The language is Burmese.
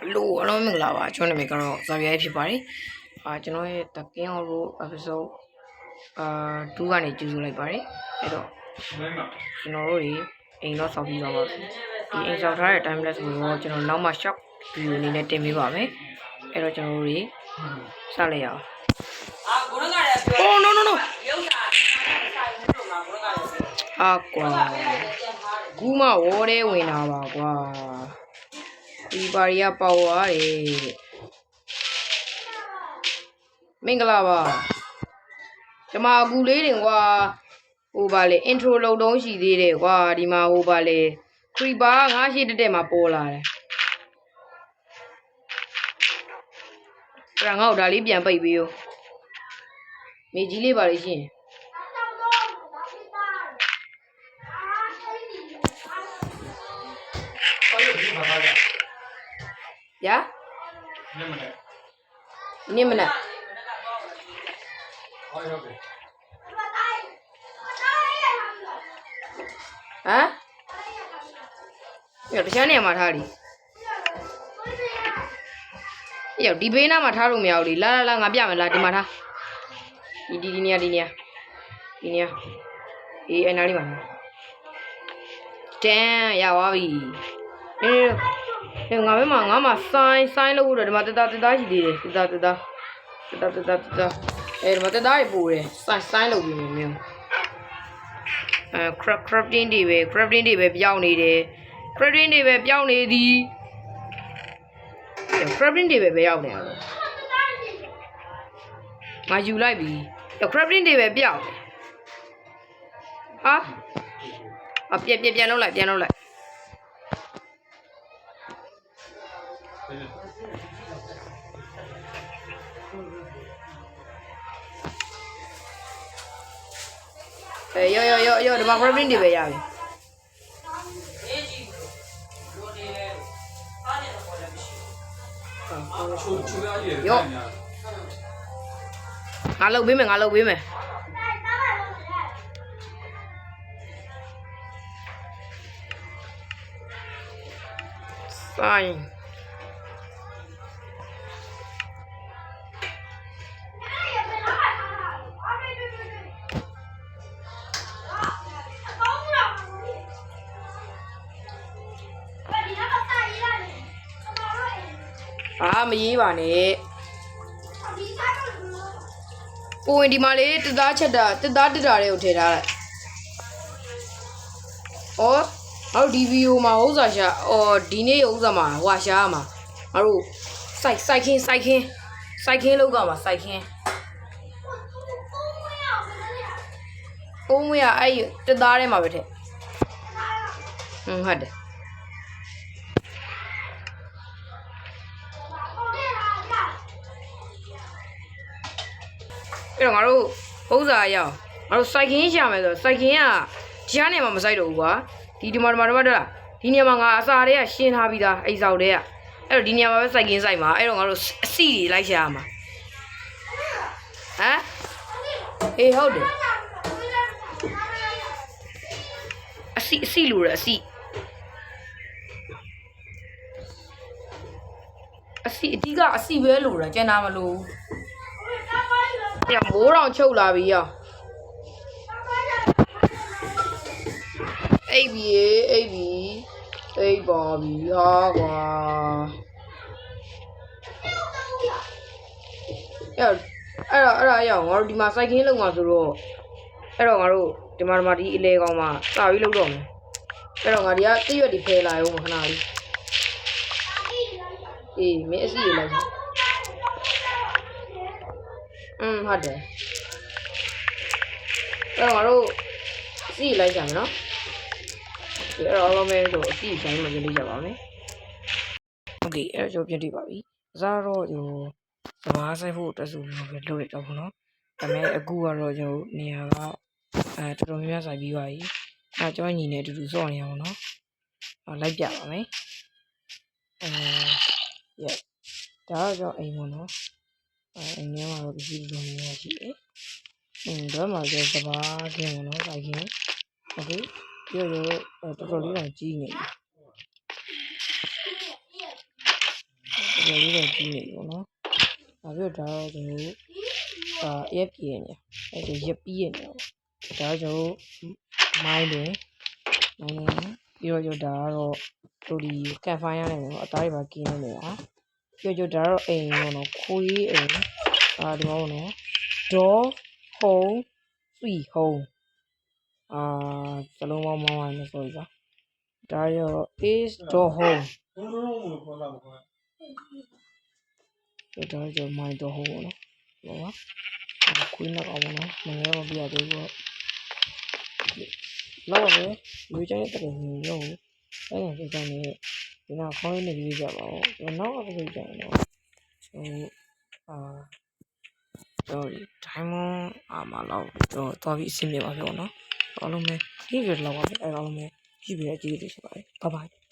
Hello အားလုံးမင်္ဂလာပါကျွန်တော်နာမည်ကတော့ဇာပြရဲဖြစ်ပါတယ်ကျွန်တော်ရဲ့ The King of Road episode 2ကနေကြိုဆိုလိုက်ပါတယ်အဲ့တော့ကျွန်တော်တို့အိမ်တော့ဆောက်ပြီးတော့ပါဒီအိမ်ဆောက်ထားတဲ့ timeless ကိုတော့ကျွန်တော်နောက်မှ short video အနေနဲ့တင်ပေးပါမယ်အဲ့တော့ကျွန်တော်တို့စလိုက်ရအောင်Oh no no ကွာကူမဝေါ်တဲ့ဝင်လာပါကွာဒီပါရီကပေါက်သွားတယ်မင်္ဂလာပါကျွန်မအကူလေးတင်ကွာဟိုပါလေ intro လုပ်တော့ရှိသေးတယ်ကွာဒီမှာဟိုပါလေ creeper ငါးရှိတက်မှာပေါ်လာတယ်အဲ့ဒါငါ့ကိုဒါလေးပြန်ပိတ်ပေးဦးမေကြီးလေးပါလေရှင်呀？你们呢？啊？有这些年嘛，他哩？有这边那嘛，他都没有哩。来，俺别问了，这嘛他？你呢？哎，哪里嘛？真呀，娃喂，ငါမဆိုင်လို့တော့ဒီမှာတသားရှိသေးတယ်တသားအဲ့ဒီမှာတသားတွေပို့တယ်ဆိုင်လို့ပြီးမြင်crafting တွေပဲပြောင်းနေတယ် crafting တွေပဲပြောင်းနေသည် crafting တွေပဲရောက်နေအောင်ငါယူလိုက်ပြီ crafting တွေပဲပြောင်းဟာပြန်လုပ်လိုက်yoဒီမှာ crafting တွေပဲရပြီyoငါလုပ်ပေးမယ်ဆိုင်မရေးပါနဲ့ကိုဝင်ဒီမှာလေတသားတက်တာတွေကိုထည့်ထားလိုက်ငါတို့ဒီဗီဒီယိုမှာဥစ္စာရှာဒီနေ့ဥစ္စာမှာဟွာရှာမှာငါတို့စိုက်ခင်းလောက်ကမှာစိုက်ခင်းပုံမရအဲ့တသားထဲမှာပဲထည့်ဟုတ်တယ်အဲ့တော့ငါတို့ဥစ္စာရအောင်ငါတို့စိုက်ခင်းရှာမယ်ဆိုတော့စိုက်ခင်းကကြားနေမှာမစိုက်တော့ဘူးကွာဒီမှာတော့လားဒီနေရာမှာငါအစာတွေကရှင်းထားပြီးသားအိမ်ဆောင်တွေကအဲ့တော့ဒီနေရာမှာပဲစိုက်ခင်းစိုက်မှာအဲ့တော့ငါတို့အစီတွေလိုက်ရှာရမှာအေးဟုတ်တယ်အစီလိုရအစီအဓိကအစီပဲလိုတာကျန်တာမလိုမိုးတောင်ချုပ်လာပြီရောအိပ်ပါပြီဟာကွာအဲ့ဒါရအောင်ငါတို့ဒီမှာစိုက်ခင်းလုပ်မှာဆိုတော့အဲ့တော့ငါတို့ဒီမှာဒီအလေကောင်မှာစပြီးလုပ်တော့မယ်အဲ့တော့ငါဒီကတရွက်ဒီဖယ်လာရုံးခဏလေးအေးမင်းအစီရလိုက်ဟုတ်တယ်အဲ့တော့ငါတို့အစီလိုက်ကြမယ်နော်အဲ့တော့အားလုံးပဲဆိုအစီဆိုင်မှာကြည့်လိုက်ကြပါမယ်โอเคအဲ့တော့ကျွန်တော်ပြင်ပြပါပြီစားတော့ဒီစဘာဆိုင်ဖို့တက်စုပြီးပဲလုပ်ရတော့ဘူးနော်ဒါပေမဲ့အခုကတော့ကျွန်တော်နေရာကတော်တော်များများဆိုင်ပြီးပါပြီကျွန်တော်ညီနေအတူတူစောင့်နေရအောင်နော်လိုက်ပြပါမယ်ဒါတော့ကျွန်တော်အိမ်ပေါ့နော်အိမ်ထဲမှာတော့ပစ္စည်းတွေများရှိတယ်တော့မှာကျစဘာခင်းပေါ့နော်ဆိုင်ခင်းအခုပြောတော်တော်လေးတော့ကြီးနေပြီ တော်လေးတော့ကြီးနေပြီပေါ့နော်နောက်ပြီးတော့ဒါတော့ကျွန်တော်တို့ရက်ပြည့်နေအဲ့ဒါရက်ပြီးနေပေါ့ဒါတော့ကျွန်တော်မိုင်းတယ်ပြီးတော့ကျွန်တော်ဒါကတော့တို့ဒီကန်ဖိုင်းရတယ်ပေါ့အသားတွေပါกินနေနေတာပြီးတော့ဒါတော့အိမ်ပေါ့နော်ခွေးအိမ်ဒီမှာပေါ့နော်ဒေါ်ဟုံးဆွီဟုံးစလုံးပေါင်းမောင်းရမယ်ဆိုရပါဒါရော is ဒေါ်ဟုံးဒါကြောင့်မိုင်းဒေါ်ဟုံးပေါ့နော်ဟုတ်ပါခွေးနောက်အောင်ပေါ့နော်မငယ်တော့ပြရသေးဘူးလောက်ပဲရွေးချိုင်းတဲ့တကယ်မျိုးရောအဲ့ဒါဆိုတော့ဒီနောက်ခေါင်းရင်းနေပြီးကြပါဦးကျွန်တော်နောက်ကပြေးကြရင်တော့ကျွန်တော်diamond armor လောက်တော့သွားပြီးအဆင်ပြေပါပြီပေါ့နော်အားလုံးပဲဒီဗီဒီယိုလောက်ပါပဲအားလုံးပဲကြည့်ပြီးကြည့်သေးရှိပါတယ်ဘိုင်ဘိုင်